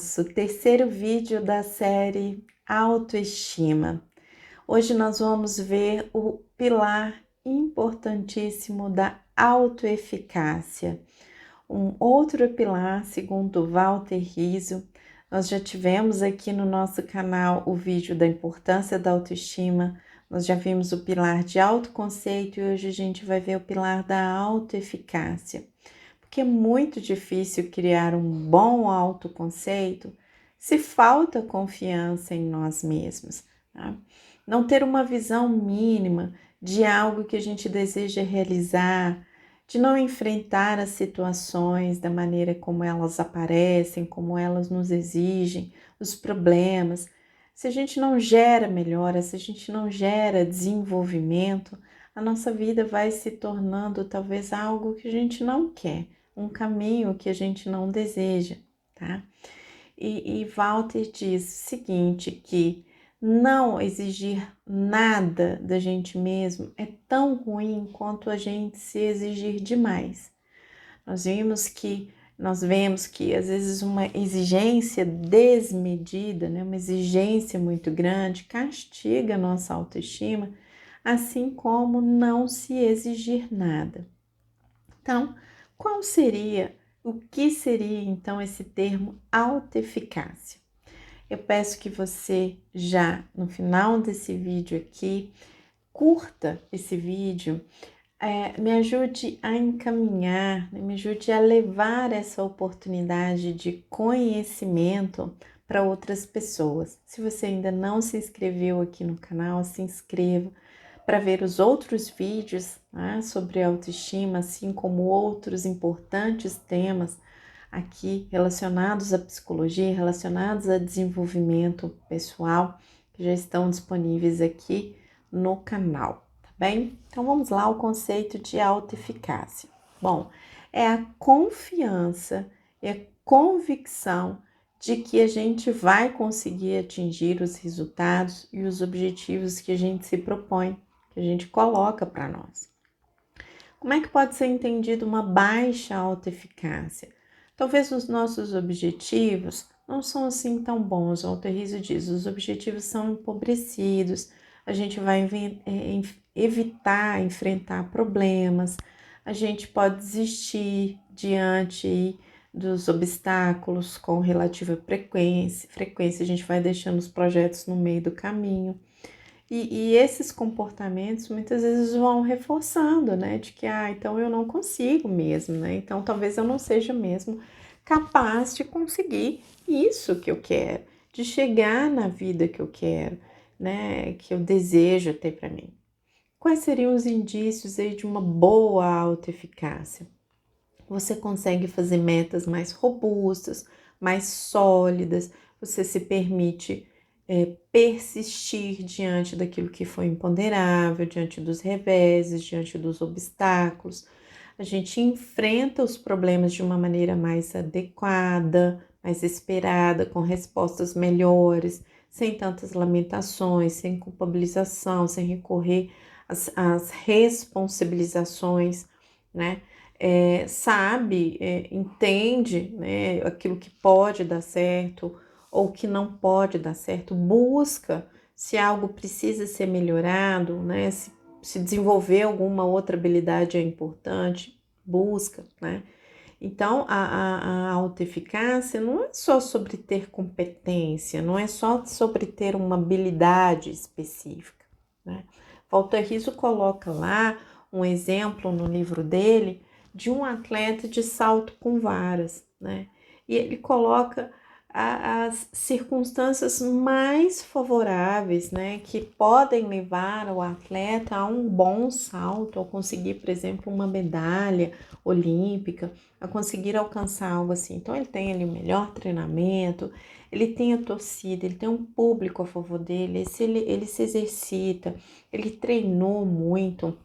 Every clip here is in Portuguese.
nosso terceiro vídeo da série Autoestima. Hoje nós vamos ver o pilar importantíssimo da autoeficácia. Um outro pilar, segundo Walter Rizzo, nós já tivemos aqui no nosso canal o vídeo da importância da autoestima, nós já vimos o pilar de autoconceito e hoje a gente vai ver o pilar da autoeficácia. Porque é muito difícil criar um bom autoconceito se falta confiança em nós mesmos, tá? Não ter uma visão mínima de algo que a gente deseja realizar, de não enfrentar as situações da maneira como elas aparecem, como elas nos exigem, os problemas. Se a gente não gera melhora, se a gente não gera desenvolvimento, a nossa vida vai se tornando talvez algo que a gente não quer, um caminho que a gente não deseja, tá? E Walter diz o seguinte, que não exigir nada da gente mesmo é tão ruim quanto a gente se exigir demais. Nós vemos que às vezes uma exigência desmedida, né, uma exigência muito grande, castiga a nossa autoestima, assim como não se exigir nada. Então, o que seria então esse termo autoeficácia? Eu peço que você já no final desse vídeo aqui, curta esse vídeo, me ajude a encaminhar, me ajude a levar essa oportunidade de conhecimento para outras pessoas. Se você ainda não se inscreveu aqui no canal, se inscreva para ver os outros vídeos, né, sobre autoestima, assim como outros importantes temas aqui relacionados à psicologia, relacionados a desenvolvimento pessoal, que já estão disponíveis aqui no canal, tá bem? Então vamos lá ao conceito de autoeficácia. Bom, é a confiança, é a convicção de que a gente vai conseguir atingir os resultados e os objetivos que a gente se propõe, que a gente coloca para nós. Como é que pode ser entendido uma baixa autoeficácia? Talvez os nossos objetivos não são assim tão bons. O Walter Rizzo diz, os objetivos são empobrecidos, a gente vai evitar enfrentar problemas, a gente pode desistir diante dos obstáculos com relativa frequência, a gente vai deixando os projetos no meio do caminho. E esses comportamentos muitas vezes vão reforçando, né? De que, então eu não consigo mesmo, né? Então talvez eu não seja mesmo capaz de conseguir isso que eu quero, de chegar na vida que eu quero, né? Que eu desejo ter para mim. Quais seriam os indícios aí de uma boa autoeficácia? Você consegue fazer metas mais robustas, mais sólidas, você se permite persistir diante daquilo que foi imponderável, diante dos reveses, diante dos obstáculos. A gente enfrenta os problemas de uma maneira mais adequada, mais esperada, com respostas melhores, sem tantas lamentações, sem culpabilização, sem recorrer às responsabilizações, né? Entende, né, aquilo que pode dar certo ou que não pode dar certo, busca se algo precisa ser melhorado, né, se desenvolver alguma outra habilidade é importante, busca, né? Então, a autoeficácia não é só sobre ter competência, não é só sobre ter uma habilidade específica, né? Walter Rizzo coloca lá um exemplo no livro dele de um atleta de salto com varas, né? E ele coloca as circunstâncias mais favoráveis, né, que podem levar o atleta a um bom salto, a conseguir, por exemplo, uma medalha olímpica, a conseguir alcançar algo assim. Então, ele tem ali o melhor treinamento, ele tem a torcida, ele tem um público a favor dele, ele se exercita, ele treinou muito,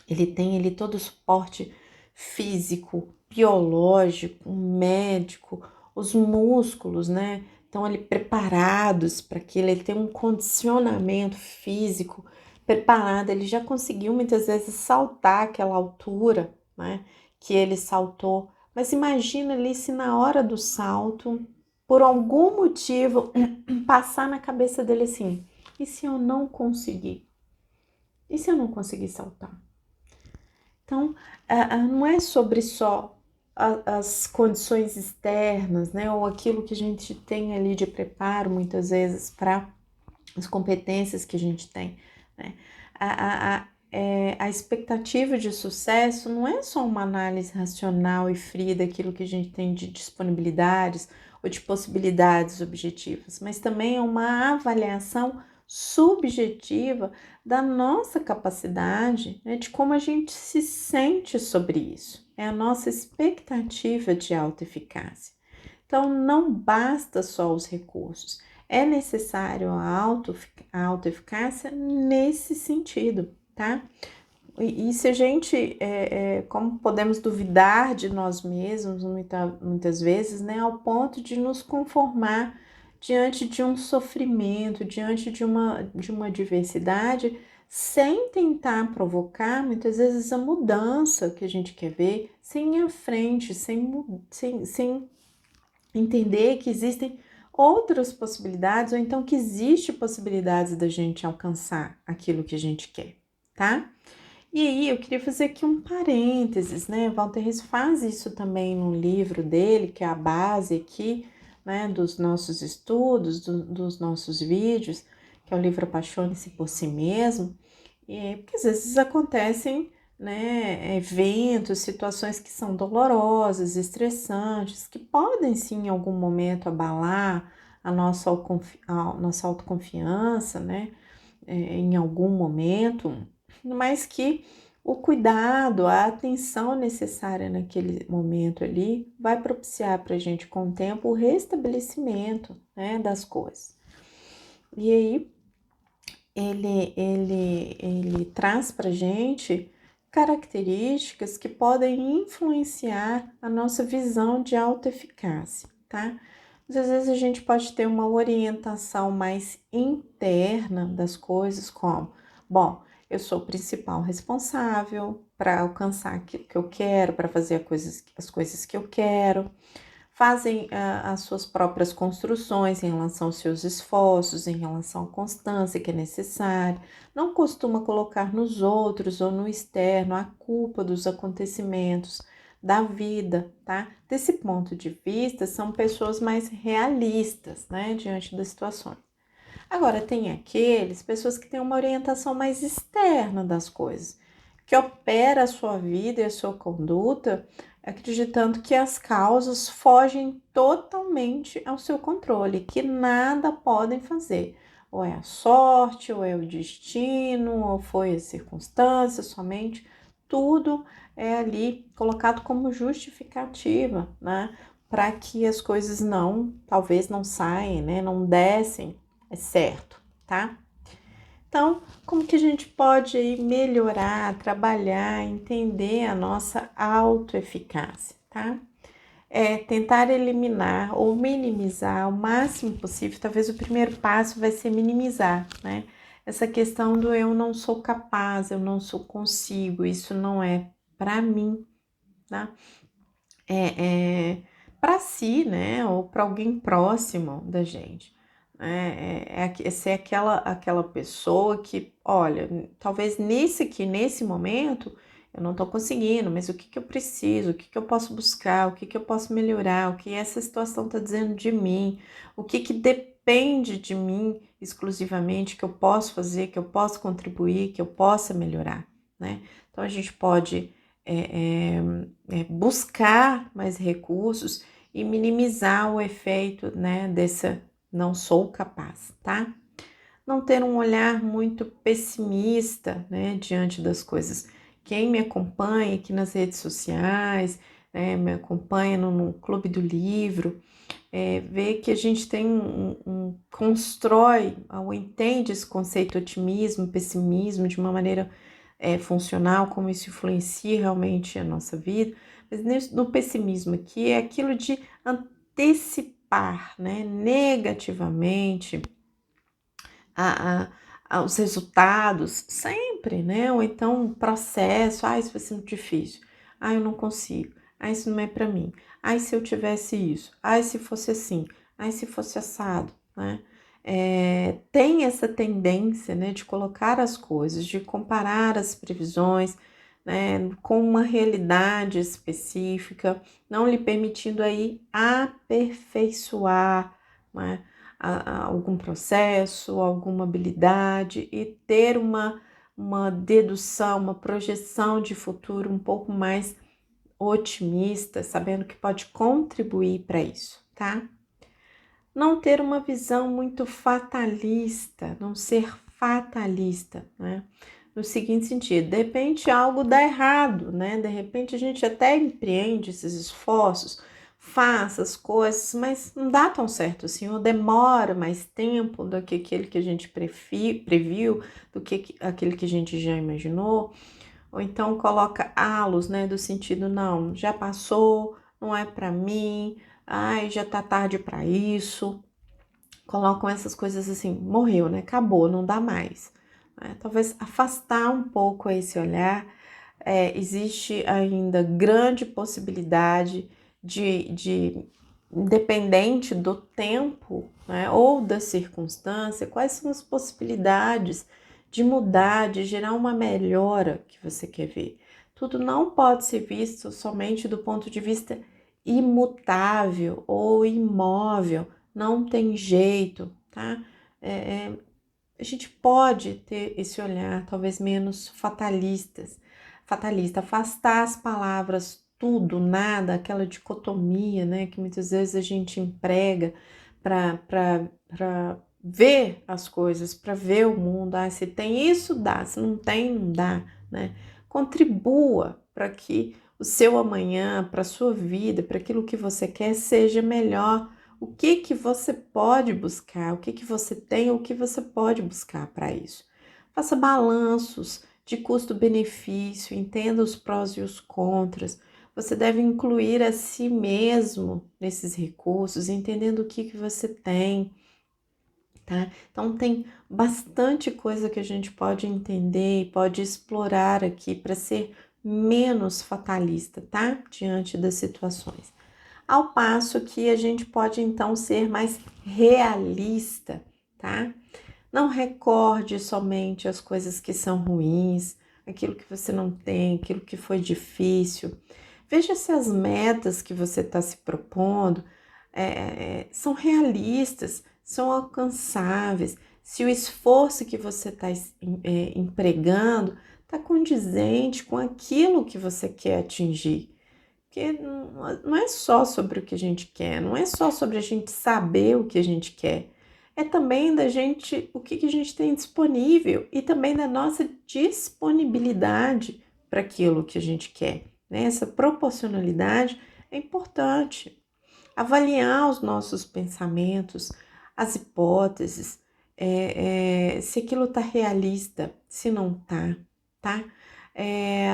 ele tem ali todo o suporte físico, biológico, médico, os músculos, né? Estão ali preparados para aquilo, ele tem um condicionamento físico preparado, ele já conseguiu muitas vezes saltar aquela altura, né? Que ele saltou, mas imagina ali se na hora do salto por algum motivo, passar na cabeça dele assim: e se eu não conseguir? E se eu não conseguir saltar? Então, não é sobre só as condições externas, né? Ou aquilo que a gente tem ali de preparo, muitas vezes, para as competências que a gente tem, né? A expectativa de sucesso não é só uma análise racional e fria daquilo que a gente tem de disponibilidades ou de possibilidades objetivas, mas também é uma avaliação subjetiva da nossa capacidade, né, de como a gente se sente sobre isso. É a nossa expectativa de autoeficácia. Então, não basta só os recursos, é necessário a autoeficácia nesse sentido, tá? E se a gente, como podemos duvidar de nós mesmos muitas vezes, né, ao ponto de nos conformar diante de um sofrimento, diante de uma adversidade, sem tentar provocar, muitas vezes, a mudança que a gente quer ver, sem ir à frente, sem entender que existem outras possibilidades, ou então que existe possibilidades da gente alcançar aquilo que a gente quer, tá? E aí eu queria fazer aqui um parênteses, né? Walter Rizzo faz isso também no livro dele, que é a base aqui, né, dos nossos estudos, dos nossos vídeos, que é o livro Apaixone-se por Si Mesmo, porque às vezes acontecem, né, eventos, situações que são dolorosas, estressantes, que podem sim em algum momento abalar a nossa autoconfiança, né, em algum momento, mas que o cuidado, a atenção necessária naquele momento ali vai propiciar para a gente com o tempo o restabelecimento, né, das coisas. E aí ele traz para a gente características que podem influenciar a nossa visão de autoeficácia, tá? Às vezes a gente pode ter uma orientação mais interna das coisas, como, bom, eu sou o principal responsável para alcançar aquilo que eu quero, para fazer as coisas que eu quero, fazem as suas próprias construções em relação aos seus esforços, em relação à constância que é necessária, não costuma colocar nos outros ou no externo a culpa dos acontecimentos da vida, tá? Desse ponto de vista, são pessoas mais realistas, né, diante das situações. Agora, tem pessoas que têm uma orientação mais externa das coisas, que opera a sua vida e a sua conduta acreditando que as causas fogem totalmente ao seu controle, que nada podem fazer. Ou é a sorte, ou é o destino, ou foi a circunstância somente. Tudo é ali colocado como justificativa, né? Para que as coisas talvez não saiam, né? Não descem, é certo, tá? Então, como que a gente pode aí melhorar, trabalhar, entender a nossa autoeficácia, tá? Tentar eliminar ou minimizar o máximo possível. Talvez o primeiro passo vai ser minimizar, né? Essa questão do eu não sou capaz, eu não sou consigo, isso não é para mim, tá? Para si, né? Ou para alguém próximo da gente. Ser aquela pessoa que, olha, talvez nesse momento eu não estou conseguindo, mas o que eu preciso, o que eu posso buscar, o que eu posso melhorar, o que essa situação está dizendo de mim, o que depende de mim exclusivamente, que eu posso fazer, que eu posso contribuir, que eu possa melhorar, né? Então a gente pode buscar mais recursos e minimizar o efeito, né, dessa não sou capaz, tá? Não ter um olhar muito pessimista, né, diante das coisas. Quem me acompanha aqui nas redes sociais, né, me acompanha no Clube do Livro, vê que a gente tem constrói ou entende esse conceito otimismo, pessimismo de uma maneira funcional, como isso influencia realmente a nossa vida, mas no pessimismo aqui é aquilo de antecipar, né, negativamente os resultados, sempre, né, ou então um processo, isso vai ser muito difícil, eu não consigo, isso não é para mim, se eu tivesse isso, se fosse assim, ai, se fosse assado, né? Tem essa tendência, né, de colocar as coisas, de comparar as previsões, né, com uma realidade específica, não lhe permitindo aí aperfeiçoar, né, algum processo, alguma habilidade e ter uma dedução, uma projeção de futuro um pouco mais otimista, sabendo que pode contribuir para isso, tá? Não ter uma visão muito fatalista, não ser fatalista, né? No seguinte sentido, de repente algo dá errado, né? De repente a gente até empreende esses esforços, faz as coisas, mas não dá tão certo assim, ou demora mais tempo do que aquele que a gente previu, do que aquele que a gente já imaginou, ou então coloca halos, né? Do sentido, não, já passou, não é para mim, ai, já tá tarde para isso. Colocam essas coisas assim, morreu, né? Acabou, não dá mais. Né? Talvez afastar um pouco esse olhar. Existe ainda grande possibilidade independente do tempo, né, ou da circunstância, quais são as possibilidades de mudar, de gerar uma melhora que você quer ver. Tudo não pode ser visto somente do ponto de vista imutável ou imóvel, não tem jeito, tá? A gente pode ter esse olhar talvez menos fatalista, afastar as palavras tudo, nada, aquela dicotomia, né, que muitas vezes a gente emprega para ver as coisas, para ver o mundo. Ah, se tem isso, dá, se não tem, não dá, né? Contribua para que o seu amanhã, para a sua vida, para aquilo que você quer, seja melhor. O que que você pode buscar? O que que você tem? O que você pode buscar para isso? Faça balanços de custo-benefício, entenda os prós e os contras. Você deve incluir a si mesmo nesses recursos, entendendo o que que você tem, tá? Então tem bastante coisa que a gente pode entender e pode explorar aqui para ser menos fatalista, tá? Diante das situações. Ao passo que a gente pode então ser mais realista, tá? Não recorde somente as coisas que são ruins, aquilo que você não tem, aquilo que foi difícil. Veja se as metas que você está se propondo são realistas, são alcançáveis, se o esforço que você está empregando está condizente com aquilo que você quer atingir. Porque não é só sobre o que a gente quer, não é só sobre a gente saber o que a gente quer, é também da gente, o que a gente tem disponível e também da nossa disponibilidade para aquilo que a gente quer, né? Essa proporcionalidade é importante. Avaliar os nossos pensamentos, as hipóteses, se aquilo está realista, se não está, tá? É,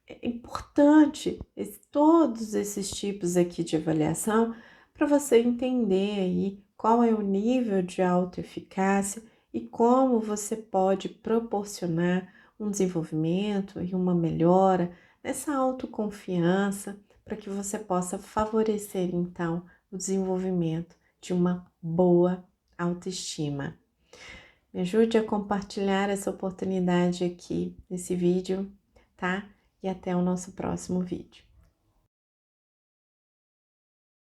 é importante todos esses tipos aqui de avaliação para você entender aí qual é o nível de autoeficácia e como você pode proporcionar um desenvolvimento e uma melhora nessa autoconfiança para que você possa favorecer então o desenvolvimento de uma boa autoestima. Me ajude a compartilhar essa oportunidade aqui nesse vídeo, tá? E até o nosso próximo vídeo.